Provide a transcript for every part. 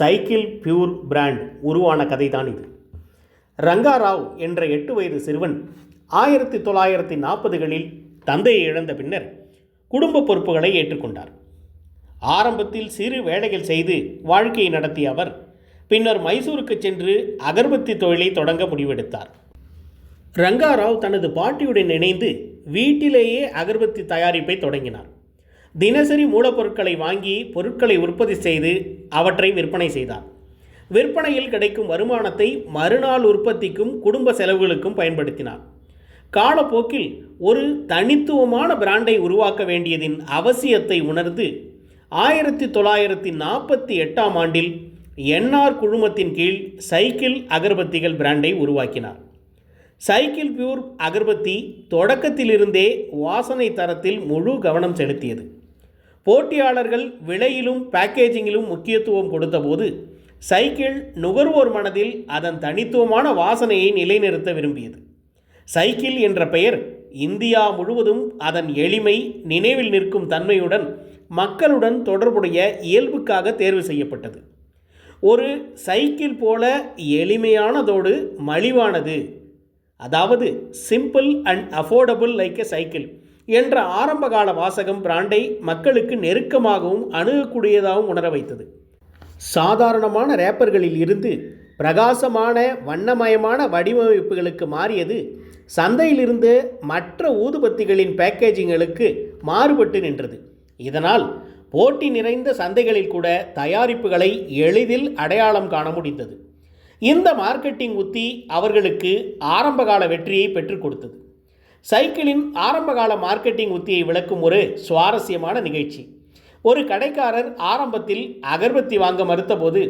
Cycle pure brand உருவான கதைதான் இது. ரங்காராவ் என்ற 8 வயது சிறுவன் 1940களில் தந்தையை இழந்த பின்னர் குடும்ப பொறுப்புகளை ஏற்றுக்கொண்டார். ஆரம்பத்தில் சிறு வேலைகள் செய்து வாழ்க்கையை நடத்திய அவர் பின்னர் மைசூருக்கு சென்று அகர்பத்தி தொழிலை தொடங்க முடிவெடுத்தார். ரங்காராவ் தனது பாட்டியுடன் இணைந்து வீட்டிலேயே அகர்பத்தி தயாரிப்பை தொடங்கினார். தினசரி மூலப்பொருட்களை வாங்கி பொருட்களை உற்பத்தி செய்து அவற்றை விற்பனை செய்தார். விற்பனையில் கிடைக்கும் வருமானத்தை மறுநாள் உற்பத்திக்கும் குடும்ப செலவுகளுக்கும் பயன்படுத்தினார். காலப்போக்கில் ஒரு தனித்துவமான பிராண்டை உருவாக்க வேண்டியதின் அவசியத்தை உணர்ந்து 1948ஆம் ஆண்டில் என்ஆர் குழுமத்தின் கீழ் சைக்கிள் அகர்பத்திகள் பிராண்டை உருவாக்கினார். சைக்கிள் பியூர் அகர்பத்தி தொடக்கத்திலிருந்தே வாசனை தரத்தில் முழு கவனம் செலுத்தியது. போட்டியாளர்கள் விலையிலும் பேக்கேஜிங்கிலும் முக்கியத்துவம் கொடுத்தபோது சைக்கிள் நுகர்வோர் மனதில் அதன் தனித்துவமான வாசனையை நிலைநிறுத்த விரும்பியது. சைக்கிள் என்ற பெயர் இந்தியா முழுவதும் அதன் எளிமை, நினைவில் நிற்கும் தன்மையுடன் மக்களுடன் தொடர்புடைய இயல்புக்காக தேர்வு செய்யப்பட்டது. ஒரு சைக்கிள் போல எளிமையானதோடு மலிவானது, அதாவது simple and affordable like a cycle என்ற ஆரம்பகால வாசகம் பிராண்டை மக்களுக்கு நெருக்கமாகவும் அணுகக்கூடியதாகவும் உணர வைத்தது. சாதாரணமான ரேப்பர்களில் இருந்து பிரகாசமான வண்ணமயமான வடிவமைப்புகளுக்கு மாறியது சந்தையிலிருந்து மற்ற ஊதுபத்திகளின் பேக்கேஜிங்களுக்கு மாறுபட்டு நின்றது. இதனால் போட்டி நிறைந்த சந்தைகளில் கூட தயாரிப்புகளை எளிதில் அடையாளம் காண முடிந்தது. இந்த மார்க்கெட்டிங் உத்தி அவர்களுக்கு ஆரம்பகால வெற்றியை பெற்றுக் கொடுத்தது. சைக்கிளின் ஆரம்பகால மார்க்கெட்டிங் உத்தியை விளக்கும் ஒரு சுவாரஸ்யமான நிகழ்ச்சி. ஒரு கடைக்காரர் ஆரம்பத்தில் அகர்பத்தி வாங்க மறுத்தபோது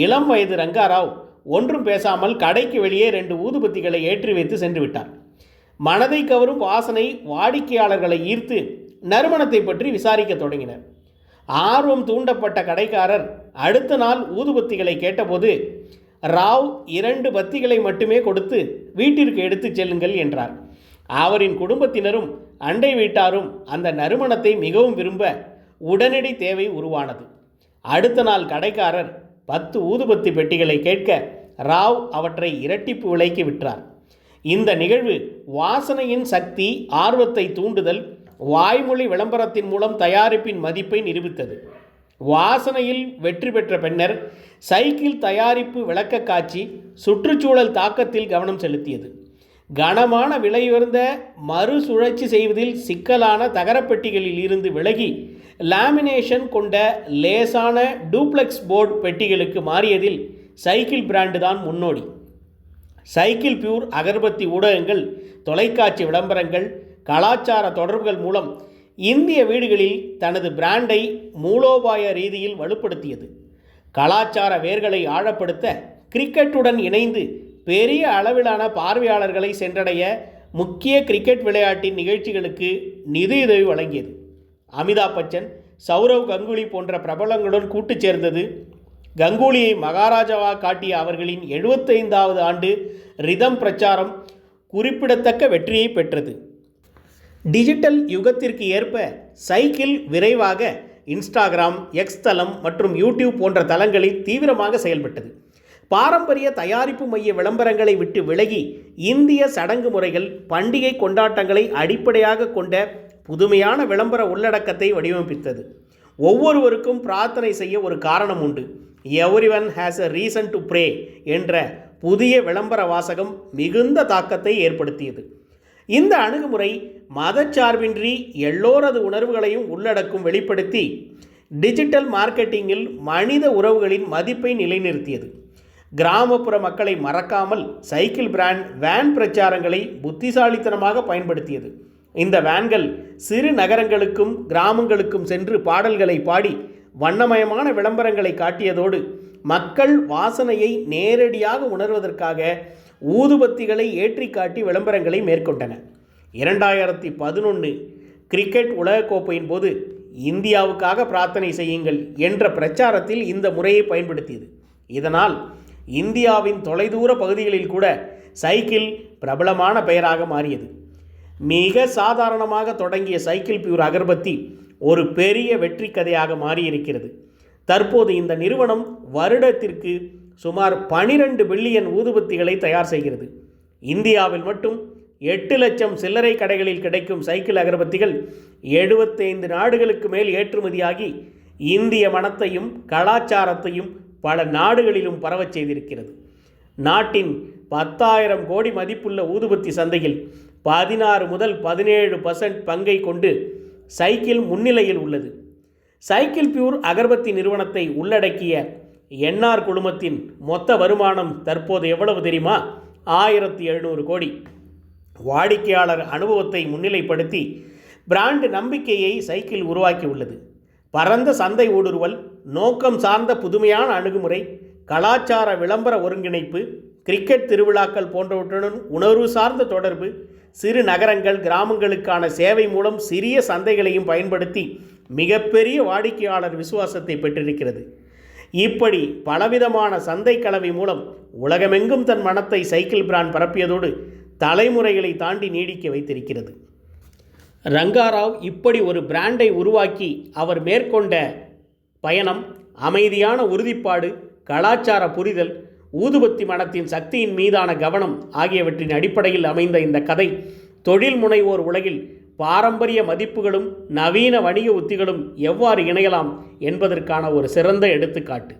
இளம் வயது ரங்காராவ் ஒன்றும் பேசாமல் கடைக்கு வெளியே 2 ஊதுபத்திகளை ஏற்றி வைத்து சென்று விட்டார். மனதை கவரும் வாசனை வாடிக்கையாளர்களை ஈர்த்து நறுமணத்தை பற்றி விசாரிக்க தொடங்கினர். ஆர்வம் தூண்டப்பட்ட கடைக்காரர் அடுத்த நாள் ஊதுபத்திகளை கேட்டபோது ராவ் 2 பத்திகளை மட்டுமே கொடுத்து வீட்டிற்கு எடுத்துச் செல்லுங்கள் என்றார். அவரின் குடும்பத்தினரும் அண்டை வீட்டாரும் அந்த நறுமணத்தை மிகவும் விரும்ப உடனடி தேவை உருவானது. அடுத்த நாள் கடைக்காரர் 10 ஊதுபத்தி பெட்டிகளை கேட்க ராவ் அவற்றை இரட்டிப்பு விலைக்கு விற்றார். இந்த நிகழ்வு வாசனையின் சக்தி, ஆர்வத்தை தூண்டுதல், வாய்மொழி விளம்பரத்தின் மூலம் தயாரிப்பின் மதிப்பை நிரூபித்தது. வாசனையில் வெற்றி பெற்ற பின்னர் சைக்கிள் தயாரிப்பு விளக்க காட்சி சுற்றுச்சூழல் தாக்கத்தில் கவனம் செலுத்தியது. கனமான விலையுயர்ந்த மறுசுழற்சி செய்வதில் சிக்கலான தகரப்பெட்டிகளில் இருந்து விலகி லேமினேஷன் கொண்ட லேசான டூப்ளெக்ஸ் போர்டு பெட்டிகளுக்கு மாறியதில் சைக்கிள் பிராண்டு தான் முன்னோடி. சைக்கிள் பியூர் அகர்பத்தி ஊடகங்கள், தொலைக்காட்சி விளம்பரங்கள், கலாச்சார தொடர்புகள் மூலம் இந்திய வீடுகளில் தனது பிராண்டை மூலோபாய ரீதியில் வலுப்படுத்தியது. கலாச்சார வேர்களை ஆழப்படுத்த கிரிக்கெட்டுடன் இணைந்து பெரிய அளவிலான பார்வையாளர்களை சென்றடைய முக்கிய கிரிக்கெட் விளையாட்டின் நிகழ்ச்சிகளுக்கு நிதியுதவி வழங்கியது. அமிதாப் பச்சன், சௌரவ் கங்குலி போன்ற பிரபலங்களுடன் கூட்டு சேர்ந்தது. கங்குலியை மகாராஜாவாக காட்டிய அவர்களின் 75வது ஆண்டு ரிதம் பிரச்சாரம் குறிப்பிடத்தக்க வெற்றியை பெற்றது. டிஜிட்டல் யுகத்திற்கு ஏற்ப சைக்கிள் விரைவாக இன்ஸ்டாகிராம், எக்ஸ் தளம் மற்றும் யூடியூப் போன்ற தளங்களில் தீவிரமாக செயல்பட்டது. பாரம்பரிய தயாரிப்பு மைய விளம்பரங்களை விட்டு விலகி இந்திய சடங்கு முறைகள், பண்டிகை கொண்டாட்டங்களை அடிப்படையாக கொண்ட புதுமையான விளம்பர உள்ளடக்கத்தை வடிவமைத்தது. ஒவ்வொருவருக்கும் பிரார்த்தனை செய்ய ஒரு காரணம் உண்டு, everyone has a reason to pray என்ற புதிய விளம்பர வாசகம் மிகுந்த தாக்கத்தை ஏற்படுத்தியது. இந்த அணுகுமுறை மதச்சார்பின்றி எல்லோரது உணர்வுகளையும் உள்ளடக்கும் வெளிப்படுத்தி டிஜிட்டல் மார்க்கெட்டிங்கில் மனித உறவுகளின் மதிப்பை நிலைநிறுத்தியது. கிராமப்புற மக்களை மறக்காமல் சைக்கிள் பிராண்ட் வேன் பிரச்சாரங்களை புத்திசாலித்தனமாக பயன்படுத்தியது. இந்த வேன்கள் சிறு நகரங்களுக்கும் கிராமங்களுக்கும் சென்று பாடல்களை பாடி வண்ணமயமான விளம்பரங்களை காட்டியதோடு மக்கள் வாசனையை நேரடியாக உணர்வதற்காக ஊதுபத்திகளை ஏற்றி காட்டி விளம்பரங்களை மேற்கொண்டன. 2011 கிரிக்கெட் உலகக்கோப்பையின் போது இந்தியாவுக்காக பிரார்த்தனை செய்யுங்கள் என்ற பிரச்சாரத்தில் இந்த முறையை பயன்படுத்தியது. இதனால் இந்தியாவின் தொலைதூர பகுதிகளில் கூட சைக்கிள் பிரபலமான பெயராக மாறியது. மிக சாதாரணமாக தொடங்கிய சைக்கிள் பியூர் அகர்பத்தி ஒரு பெரிய வெற்றி கதையாக மாறியிருக்கிறது. தற்போது இந்த நிறுவனம் வருடத்திற்கு சுமார் 12 பில்லியன் ஊதுபத்திகளை தயார் செய்கிறது. இந்தியாவில் மட்டும் 8 லட்சம் சில்லறை கடைகளில் கிடைக்கும் சைக்கிள் அகர்பத்திகள் 75 நாடுகளுக்கு மேல் ஏற்றுமதியாகி இந்திய மணத்தையும் கலாச்சாரத்தையும் பல நாடுகளிலும் பரவச் செய்திருக்கிறது. நாட்டின் 10,000 கோடி மதிப்புள்ள ஊதுபத்தி சந்தையில் 16 முதல் 17% பங்கை கொண்டு சைக்கிள் முன்னிலையில் உள்ளது. சைக்கிள் பியூர் அகர்பத்தி நிறுவனத்தை உள்ளடக்கிய என்ஆர் குழுமத்தின் மொத்த வருமானம் தற்போது எவ்வளவு தெரியுமா? 1700 கோடி. வாடிக்கையாளர் அனுபவத்தை முன்னிலைப்படுத்தி பிராண்ட் நம்பிக்கையை சைக்கிள் உருவாக்கி உள்ளது. பரந்த சந்தை ஊடுருவல், நோக்கம் சார்ந்த புதுமையான அணுகுமுறை, கலாச்சார விளம்பர ஒருங்கிணைப்பு, கிரிக்கெட் திருவிழாக்கள் போன்றவற்றுடன் உணர்வு சார்ந்த தொடர்பு, சிறு நகரங்கள் கிராமங்களுக்கான சேவை மூலம் சிறிய சந்தைகளையும் பயன்படுத்தி மிகப்பெரிய வாடிக்கையாளர் விசுவாசத்தை பெற்றிருக்கிறது. இப்படி பலவிதமான சந்தை கலவை மூலம் உலகமெங்கும் தன் மனத்தை சைக்கிள் பிராண்ட் பரப்பியதோடு தலைமுறைகளை தாண்டி நீடிக்க வைத்திருக்கிறது. ரங்காராவ் இப்படி ஒரு பிராண்டை உருவாக்கி அவர் மேற்கொண்ட பயணம் அமைதியான உறுதிப்பாடு, கலாச்சார புரிதல், ஊதுபத்தி மணத்தின் சக்தியின் மீதான கவனம் ஆகியவற்றின் அடிப்படையில் அமைந்த இந்த கதை தொழில் முனைவோர் உலகில் பாரம்பரிய மதிப்புகளும் நவீன வணிக உத்திகளும் எவ்வாறு இணையலாம் என்பதற்கான ஒரு சிறந்த எடுத்துக்காட்டு.